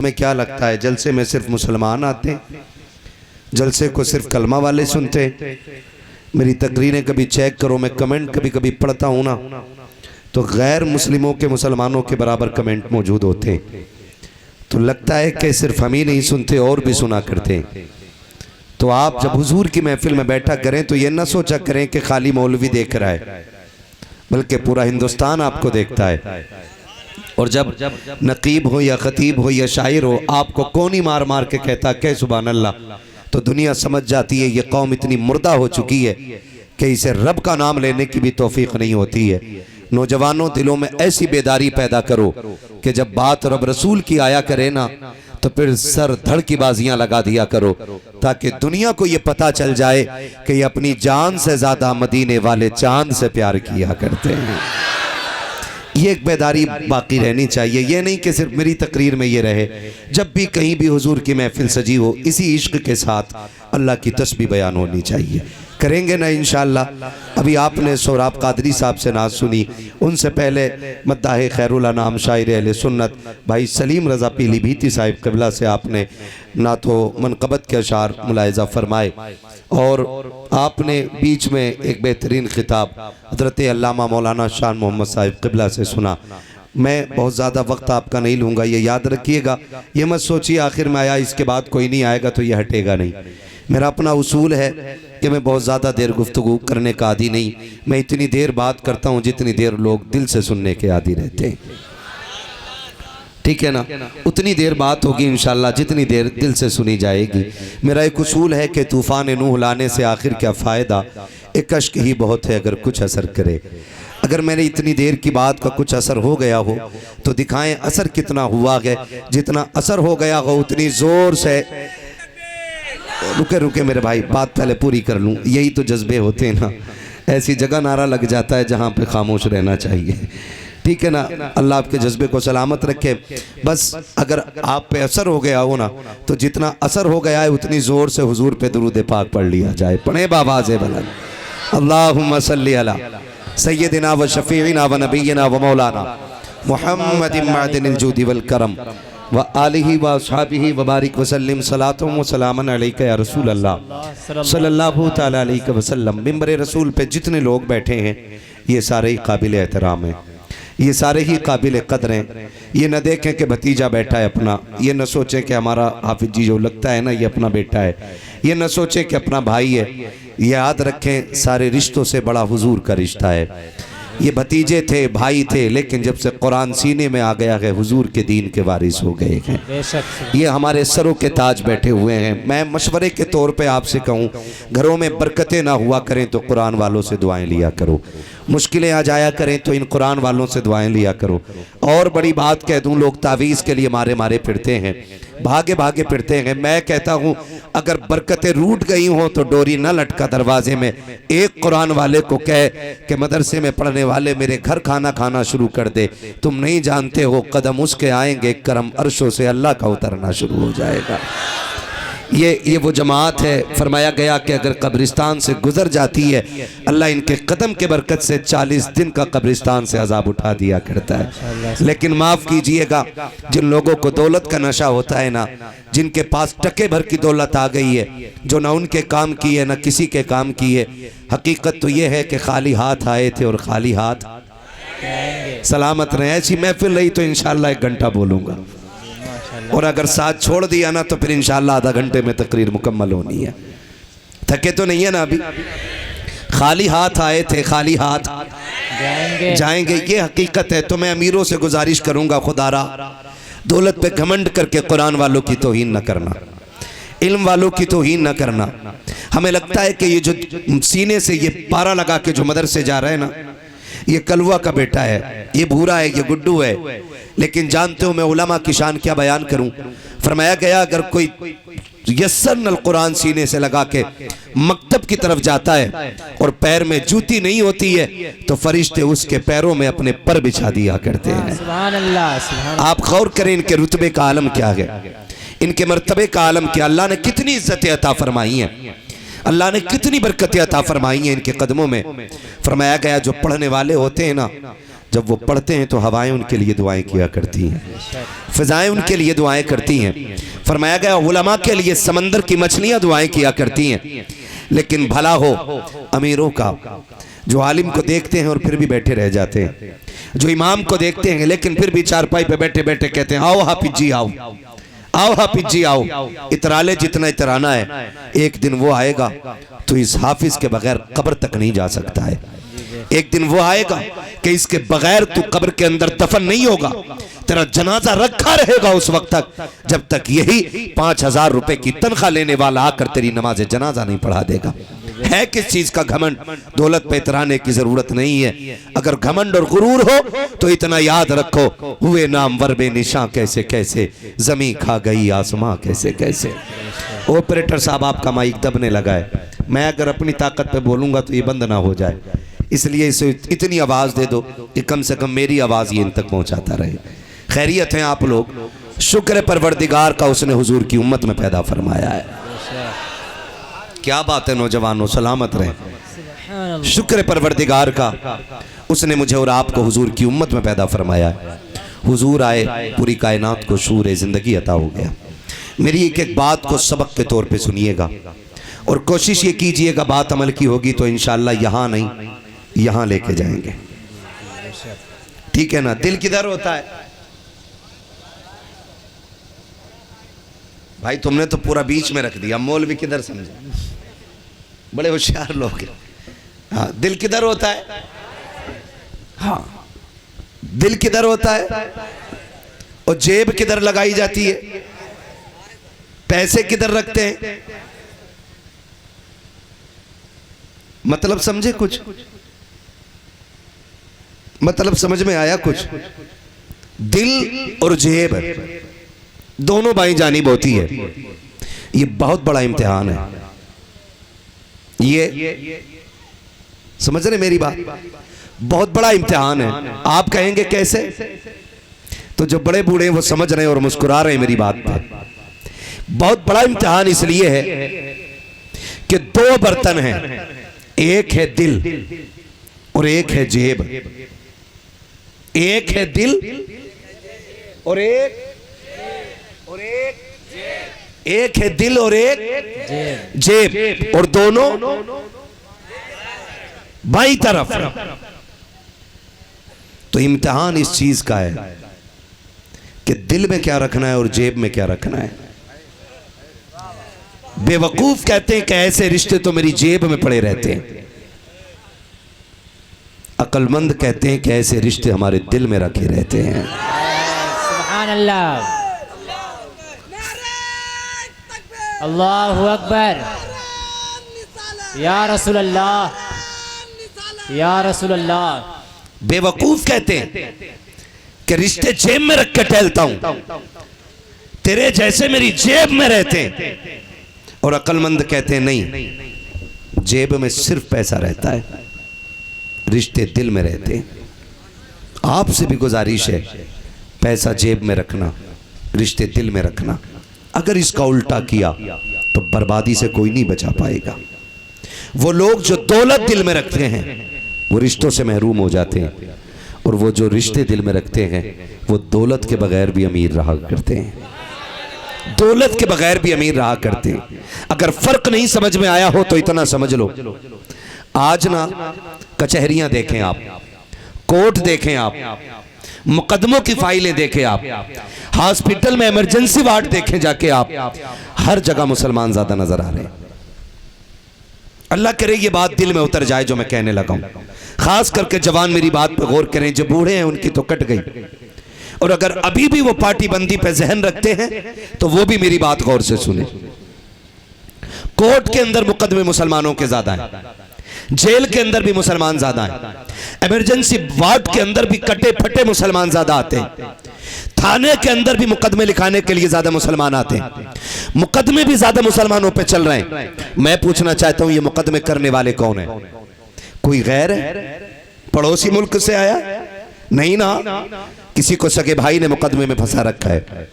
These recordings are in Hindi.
में क्या लगता है जलसे में सिर्फ मुसलमान आते हैं, जलसे को सिर्फ कलमा वाले सुनते हैं। मेरी तकरीरें कभी चेक करो, मैं कमेंट कभी कभी पढ़ता हूँ ना, तो गैर मुस्लिमों के मुसलमानों के बराबर कमेंट मौजूद होते हैं। तो लगता है कि सिर्फ हम ही नहीं सुनते और भी सुना करते हैं। तो आप जब हुजूर की महफिल में बैठा करें तो ये ना सोचा करें कि खाली मौलवी देख रहा है, बल्कि पूरा हिंदुस्तान आपको देखता है। और जब नकीब हो या खतीब हो या शायर हो, आपको कौन ही मार मार के कहता कि सुभान अल्लाह, तो दुनिया समझ जाती है ये कौम इतनी मुर्दा हो चुकी है कि इसे रब का नाम लेने की भी तौफीक नहीं होती है। नौजवानों, दिलों में ऐसी बेदारी पैदा करो कि जब बात रब रसूल की आया करे ना, तो फिर सर धड़ की बाजियां लगा दिया करो, ताकि दुनिया को ये पता चल जाए कि ये अपनी जान से ज्यादा मदीने वाले चांद से प्यार किया करते हैं। ये एक बेदारी बाकी रहनी चाहिए। ये नहीं कि सिर्फ मेरी तकरीर में ये रहे, जब भी कहीं भी हुजूर की महफिल सजी हो, इसी इश्क के साथ अल्लाह की तस्बीह बयान होनी चाहिए। करेंगे ना इंशाअल्लाह। अभी आपने सोहराब कादरी साहब से नात सुनी, उनसे पहले मद्दाह खैरुल अनाम शायर अहले सुन्नत भाई सलीम रज़ा पीलीभीती साहिब क़िबला से आपने नातो मनक़बत के अशार मुलाहिज़ा फरमाए, और आपने बीच में एक बेहतरीन खिताब हज़रत अल्लामा मौलाना शान मोहम्मद साहिब क़िबला से सुना। मैं बहुत ज़्यादा वक्त आपका नहीं लूँगा, ये याद रखिएगा। ये मत सोचिए आखिर में आया, इसके बाद कोई नहीं आएगा तो ये हटेगा नहीं। मेरा अपना उसूल है कि मैं बहुत ज़्यादा देर गुफ्तगू करने का आदी नहीं, मैं इतनी देर बात करता हूँ जितनी देर लोग दिल से सुनने के आदी रहते हैं। ठीक है ना? उतनी देर बात होगी इंशाअल्लाह जितनी देर दिल से सुनी जाएगी। मेरा एक उसूल है कि तूफ़ान नूह लाने से आखिर क्या फ़ायदा, एक अश्क ही बहुत है अगर कुछ असर करे। अगर मैंने इतनी देर की बात का कुछ असर हो गया हो तो दिखाएं असर कितना हुआ है। जितना असर हो गया हो उतनी ज़ोर से, रुके रुके मेरे भाई, बात पहले पूरी कर लूँ। यही तो जज्बे होते हैं ना, ऐसी जगह नारा लग जाता है जहाँ पे खामोश रहना चाहिए। ठीक है ना? अल्लाह आपके जज्बे को सलामत रखे। बस अगर आप पे असर हो गया हो ना, तो जितना असर हो गया है उतनी ज़ोर से हुजूर पे दुरूद पाक पढ़ लिया जाए। पढ़े बाबाज़े बुलंद, अल्लाहुम्मा सल्ली अला सय्यदिना व शफ़ीइना व नबीना व मौलाना मुहम्मदिन मअदिनिल जूदी वल करम व आलिही व अस्हाबिही व बारिक वसल्लिम सलातुम व सलामन अलैका या रसूल अल्लाह सल्लल्लाहु तआला अलैहि वसल्लम। मिंबर रसूल पे जितने लोग बैठे हैं ये सारे ही काबिल एहतराम हैं, ये सारे ही काबिल कदर हैं। ये न देखें कि भतीजा बैठा है अपना, ये न सोचें कि हमारा हाफिज जी जो लगता है ना ये अपना बेटा है, ये न सोचें कि अपना भाई है। ये याद रखें सारे रिश्तों से बड़ा हुजूर का रिश्ता है। ये भतीजे थे, भाई थे, लेकिन जब से कुरान सीने में आ गया है हुजूर के दीन के वारिस हो गए हैं। ये हमारे सरों के ताज बैठे हुए हैं। मैं मशवरे के तौर पे आपसे कहूँ, घरों में बरकतें ना हुआ करें तो कुरान वालों से दुआएं लिया करो, मुश्किलें आ जाया करें तो इन कुरान वालों से दुआएं लिया करो। और बड़ी बात कह दूं, लोग तावीज़ के लिए मारे मारे फिरते हैं, भागे भागे फिरते हैं। मैं कहता हूं अगर बरकतें रूठ गई हों तो डोरी न लटका दरवाजे में। एक कुरान वाले को कह कि मदरसे में पढ़ने वाले मेरे घर खाना खाना शुरू कर दे। तुम नहीं जानते हो कदम उसके आएंगे करम अर्शों से अल्लाह का उतरना शुरू हो जाएगा। ये वो जमात है, फरमाया गया कि अगर कब्रिस्तान से गुजर जाती है अल्लाह इनके कदम के बरकत से 40 दिन का कब्रिस्तान से अजाब उठा दिया करता है। लेकिन माफ़ कीजिएगा, जिन लोगों को दौलत का नशा होता है ना, जिनके पास टके भर की दौलत आ गई है, जो ना उनके काम की है ना किसी के काम की है, हकीकत तो ये है कि खाली हाथ आए थे और खाली हाथ सलामत रहे। ऐसी महफिल रही तो इंशाअल्लाह 1 घंटा बोलूँगा, और अगर साथ छोड़ दिया ना तो फिर इंशाअल्लाह आधा घंटे में तकरीर मुकम्मल होनी है। थके तो नहीं है ना? अभी खाली हाथ आए थे, खाली हाथ जाएंगे, ये हकीकत है। तो मैं अमीरों से गुजारिश करूंगा, खुदारा दौलत पे घमंड करके कुरान वालों की तौहीन न करना, इल्म वालों की तौहीन न करना। हमें लगता है कि ये जो सीने से ये पारा लगा के जो मदरसे जा रहे हैं ना, ये कलवा का बेटा है, ये भूरा है, ये गुड्डू है। लेकिन जानते हो मैं उलमा की शान क्या बयान करूं? फरमाया गया अगर कोई यस्सरनल कुरान सीने से लगा के मकतब की तरफ जाता है और पैर में जूती नहीं होती है तो फरिश्ते उसके पैरों में अपने पर बिछा दिया करते हैं। सुभान अल्लाह। आप गौर करें इनके रुतबे का आलम क्या है, इनके मर्तबे का आलम क्या। अल्लाह ने कितनी इज्जतें अता फरमाई हैं, अल्लाह ने कितनी बरकतें अता फरमाई हैं इनके कदमों में। फरमाया गया जो पढ़ने वाले होते हैं ना, जब वो पढ़ते हैं तो हवाएं उनके लिए दुआएं किया करती हैं, फिजाएं उनके लिए दुआएं करती हैं। फरमाया गया उलमा के लिए समंदर की मछलियां दुआएं किया करती हैं। लेकिन भला हो अमीरों का, जो आलिम को देखते हैं और फिर भी बैठे रह जाते हैं, जो इमाम को देखते हैं लेकिन फिर भी चारपाई पे बैठे बैठे कहते हैं आओ हाफिज जी आओ, आओ हाफिज जी आओ। इतराले जितना इतराना है, एक दिन वो आएगा तो इस हाफिज के बगैर कब्र तक नहीं जा सकता है। एक दिन वो आएगा कि इसके बगैर तू कब्र के अंदर दफन नहीं होगा, तेरा जनाजा रखा रहेगा उस वक्त तक जब तक यही 5,000 रुपए की तनख्वाह लेने वाला आकर तेरी नमाज जनाजा नहीं पढ़ा देगा। है किस चीज का घमंड? दौलत पे इतराने की जरूरत नहीं है। अगर घमंड और गुरूर हो तो इतना याद रखो, हुए नाम वर्बे निशां कैसे कैसे, जमी खा गई आसमां कैसे कैसे। ऑपरेटर साहब आपका माइक दबने लगा है, मैं अगर अपनी ताकत पे बोलूंगा तो ये बंद ना हो जाए, इसलिए इसे इतनी आवाज दे दो कि कम से कम मेरी आवाज ये इन तक पहुंचाता रहे। खैरियत है आप लोग? शुक्र है परवरदिगार का, उसने हुजूर की उम्मत में पैदा फरमाया है। क्या बात है नौजवानों, सलामत रहे। शुक्र है परवरदिगार का, उसने मुझे और आपको हुजूर की उम्मत में पैदा फरमाया है। हुजूर आए, पूरी कायनात को शूर जिंदगी अता हो गया। मेरी एक एक बात को सबक के तौर पे सुनिएगा और कोशिश ये कीजिएगा बात अमल की होगी तो इंशाअल्लाह यहाँ नहीं यहाँ लेके जाएंगे, ठीक है ना। दिल किधर होता है भाई? तुमने तो पूरा बीच में रख दिया, मौलवी किधर समझे, बड़े होशियार लोग हैं। हाँ, दिल किधर होता है? हाँ, दिल किधर होता है? और जेब किधर लगाई जाती है? पैसे किधर रखते हैं? मतलब समझे कुछ? मतलब समझ में आया कुछ? दिल और जेब दोनों बाईं जानिब होती है। ये बहुत बड़ा इम्तिहान है। ये समझ रहे मेरी बात? बहुत बड़ा इम्तिहान है। आप कहेंगे कैसे? तो जो बड़े बूढ़े हैं वो समझ रहे हैं और मुस्कुरा रहे हैं मेरी बात पर। बहुत बड़ा इम्तिहान इसलिए है कि दो बर्तन हैं, एक है दिल और एक है जेब। एक है दिल और एक है दिल और एक जेब, और दोनों बाईं तरफ। तो इम्तिहान इस चीज का है कि दिल में क्या रखना है और जेब में क्या रखना है। बेवकूफ कहते हैं कि ऐसे रिश्ते तो मेरी जेब में पड़े रहते हैं। अक्लमंद कहते हैं कि ऐसे रिश्ते हमारे दिल में रखे रहते हैं। सुभान अल्लाह, अल्लाहु अकबर, या रसूल अल्लाह, या रसूल अल्लाह। बेवकूफ कहते हैं कि रिश्ते जेब में रख के टहलता हूं, तेरे जैसे मेरी जेब में रहते हैं। और अक्लमंद कहते हैं नहीं, जेब में सिर्फ पैसा रहता है, रिश्ते दिल में रहते हैं। आपसे भी गुजारिश है, पैसा जेब में रखना, रिश्ते दिल में रखना। अगर इसका उल्टा किया तो बर्बादी से कोई नहीं बचा पाएगा। वो लोग जो दौलत दिल में रखते हैं वो रिश्तों से महरूम हो जाते हैं, और वो जो रिश्ते दिल में रखते हैं वो दौलत के बगैर भी अमीर रहा करते हैं। दौलत के बगैर भी अमीर रहा करते हैं। अगर फर्क नहीं समझ में आया हो तो इतना समझ लो, आज ना कचहरियां देखें आप, कोर्ट देखें आप, मुकदमों की फाइलें देखें आप, हॉस्पिटल में इमरजेंसी वार्ड देखें जाके आप, हर जगह मुसलमान ज्यादा नजर आ रहे हैं। अल्लाह करे ये बात दिल में उतर जाए जो मैं कहने लगा हूं। खास करके जवान मेरी बात पर गौर करें, जो बूढ़े हैं उनकी तो कट गई, और अगर अभी भी वो पार्टी बंदी पे जहन रखते हैं तो वो भी मेरी बात गौर से सुने। कोर्ट के अंदर मुकदमे मुसलमानों के ज्यादा हैं, जेल के अंदर भी मुसलमान ज्यादा हैं, इमरजेंसी वार्ड के अंदर भी कटे फटे मुसलमान ज्यादा आते हैं, थाने के अंदर भी मुकदमे लिखाने के लिए ज्यादा मुसलमान आते हैं, मुकदमे भी ज्यादा मुसलमानों पे चल रहे हैं। मैं पूछना चाहता हूं ये मुकदमे करने वाले कौन है? कोई गैर है? पड़ोसी मुल्क से आया? नहीं ना, किसी को सगे भाई ने मुकदमे में फंसा रखा है,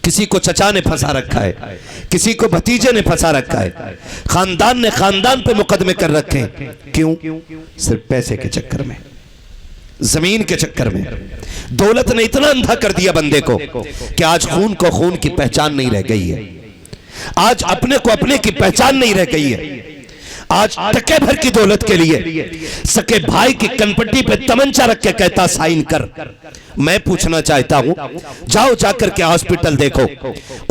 किसी को चचा ने फंसा रखा है, किसी को भतीजे ने फंसा रखा है, खानदान ने खानदान पे मुकदमे कर रखे हैं। क्यों? सिर्फ पैसे के चक्कर में। जमीन के चक्कर में दौलत ने इतना अंधा कर दिया बंदे को कि आज खून को खून की पहचान नहीं रह गई है, आज अपने को अपने की पहचान नहीं रह गई है। आज टके भर की दौलत के लिए सके भाई की कनपट्टी पे तमंचा रख के कहता साइन कर। मैं पूछना चाहता हूं, जाओ जाकर के हॉस्पिटल देखो,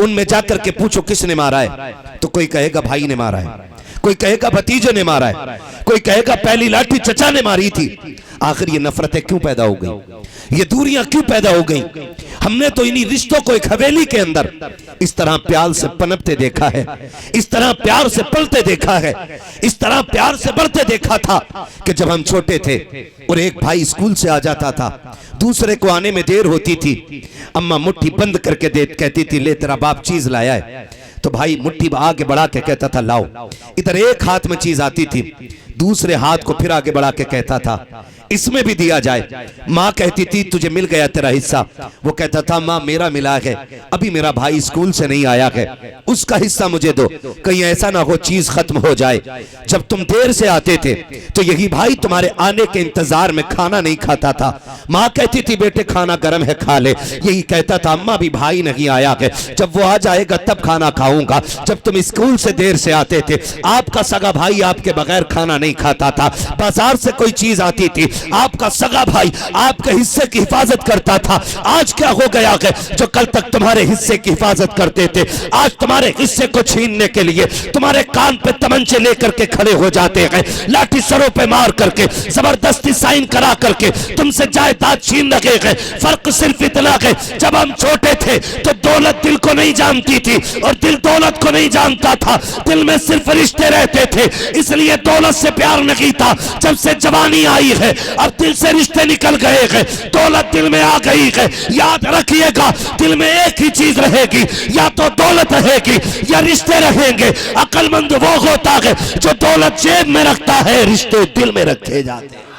उनमें जाकर के पूछो किसने मारा है, तो कोई कहेगा भाई ने मारा है, कोई कहेगा भतीजे ने मारा है, कोई कहेगा पहली लाठी चचा ने मारी थी। आखिर ये नफरतें क्यों पैदा हो गई, ये दूरियां क्यों पैदा हो गई? हमने तो इन्हीं रिश्तों को एक हवेली के अंदर इस तरह प्यार से पनपते देखा है, इस तरह प्यार से पलते देखा है, इस तरह प्यार से बढ़ते देखा था कि जब हम छोटे थे और एक भाई स्कूल से आ जाता था, दूसरे को आने में देर होती थी, अम्मा मुट्ठी बंद करके कहती थी ले तेरा बाप चीज लाया है, तो भाई मुट्ठी आगे बढ़ा के कहता था लाओ। इधर एक हाथ में चीज आती थी, दूसरे हाथ को फिर आगे बढ़ा के कहता था इसमें भी दिया जाए। माँ कहती थी तुझे मिल गया तेरा हिस्सा, वो कहता था माँ मेरा मिला है, अभी मेरा भाई स्कूल से नहीं आया है, उसका हिस्सा मुझे दो, कहीं ऐसा ना हो चीज खत्म हो जाए। जब तुम देर से आते थे तो यही भाई तुम्हारे आने के इंतजार में खाना नहीं खाता था, माँ कहती थी बेटे खाना गर्म है खा ले, यही कहता था अम्मा भी भाई नहीं आया है, जब वो आ जाएगा तब खाना खाऊंगा। जब तुम स्कूल से देर से आते थे, आपका सगा भाई आपके बगैर खाना नहीं खाता था, बाजार से कोई चीज आती थी, आपका सगा भाई आपके हिस्से की हिफाजत करता था। आज क्या हो गया है, जो कल तक तुम्हारे हिस्से की हिफाजत करते थे आज तुम्हारे हिस्से को छीनने के लिए तुम्हारे कान पे तमंचे लेकर के खड़े हो जाते हैं, लाठी सरों पे मार करके जबरदस्ती साइन करा करके तुमसे जायदाद छीन रहे हैं। फर्क सिर्फ इतना है, जब हम छोटे थे तो दौलत दिल को नहीं जानती थी और दिल दौलत को नहीं जानता था, दिल में सिर्फ रिश्ते रहते थे, इसलिए दौलत से प्यार नहीं था। जब से जवानी आई है अब दिल से रिश्ते निकल गए हैं, दौलत दिल में आ गई है। याद रखिएगा दिल में एक ही चीज रहेगी, या तो दौलत रहेगी या रिश्ते रहेंगे। अक्लमंद वो होता है जो दौलत जेब में रखता है, रिश्ते दिल में रखे जाते हैं।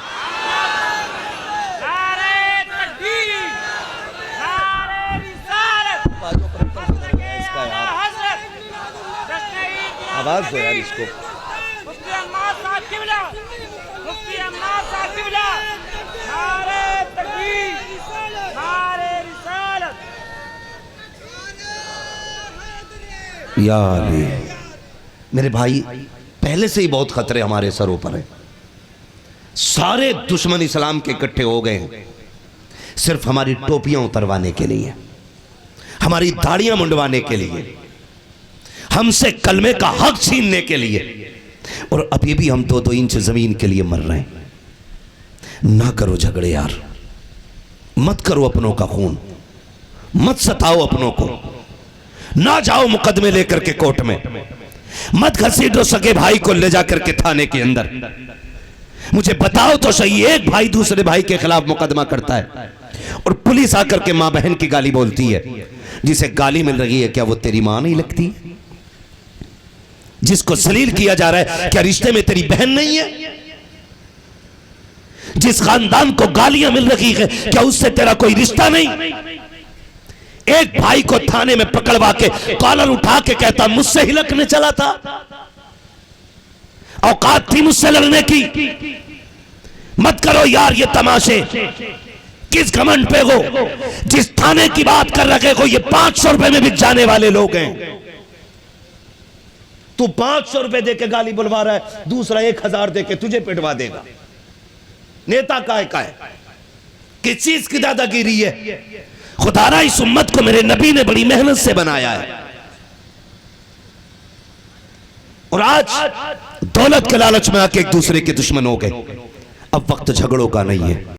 आवाज दो यार इसको। या अली, मेरे भाई पहले से ही बहुत खतरे हमारे सरों पर है। सारे दुश्मन इस्लाम के इकट्ठे हो गए हैं सिर्फ हमारी टोपियां उतरवाने के लिए, हमारी दाढ़ियां मुंडवाने के लिए, हमसे कलमे का हक छीनने के लिए, और अभी भी हम 2-2 इंच जमीन के लिए मर रहे हैं। ना करो झगड़े यार, मत करो अपनों का खून, मत सताओ अपनों को, ना जाओ मुकदमे लेकर के कोर्ट में, मत घसीटो सके भाई को ले जाकर के थाने के अंदर। मुझे बताओ तो सही, एक भाई दूसरे भाई के खिलाफ मुकदमा करता है और पुलिस आकर के मां बहन की गाली बोलती है, जिसे गाली मिल रही है क्या वो तेरी मां नहीं लगती? जिसको जलील किया जा रहा है क्या रिश्ते में तेरी बहन नहीं है? जिस खानदान को गालियां मिल रही है क्या उससे तेरा कोई रिश्ता नहीं? एक भाई को थाने में पकड़वा के कॉलर उठा के कहता मुझसे ही लड़ने चला था, औकात थी मुझसे लड़ने की? मत करो यार ये तमाशे, किस घमंड पे हो? जिस थाने की बात कर रहे हो ये 500 रुपए में बिक जाने वाले लोग हैं। तू 500 रुपए देके गाली बुलवा रहा है, दूसरा 1000 देके तुझे पिटवा देगा। नेता का है किस चीज की दादागिरी है? खुदारा इस उम्मत को मेरे नबी ने बड़ी मेहनत से बनाया है, और आज दौलत के लालच में आके एक दूसरे के दुश्मन हो गए। अब वक्त झगड़ों का नहीं है।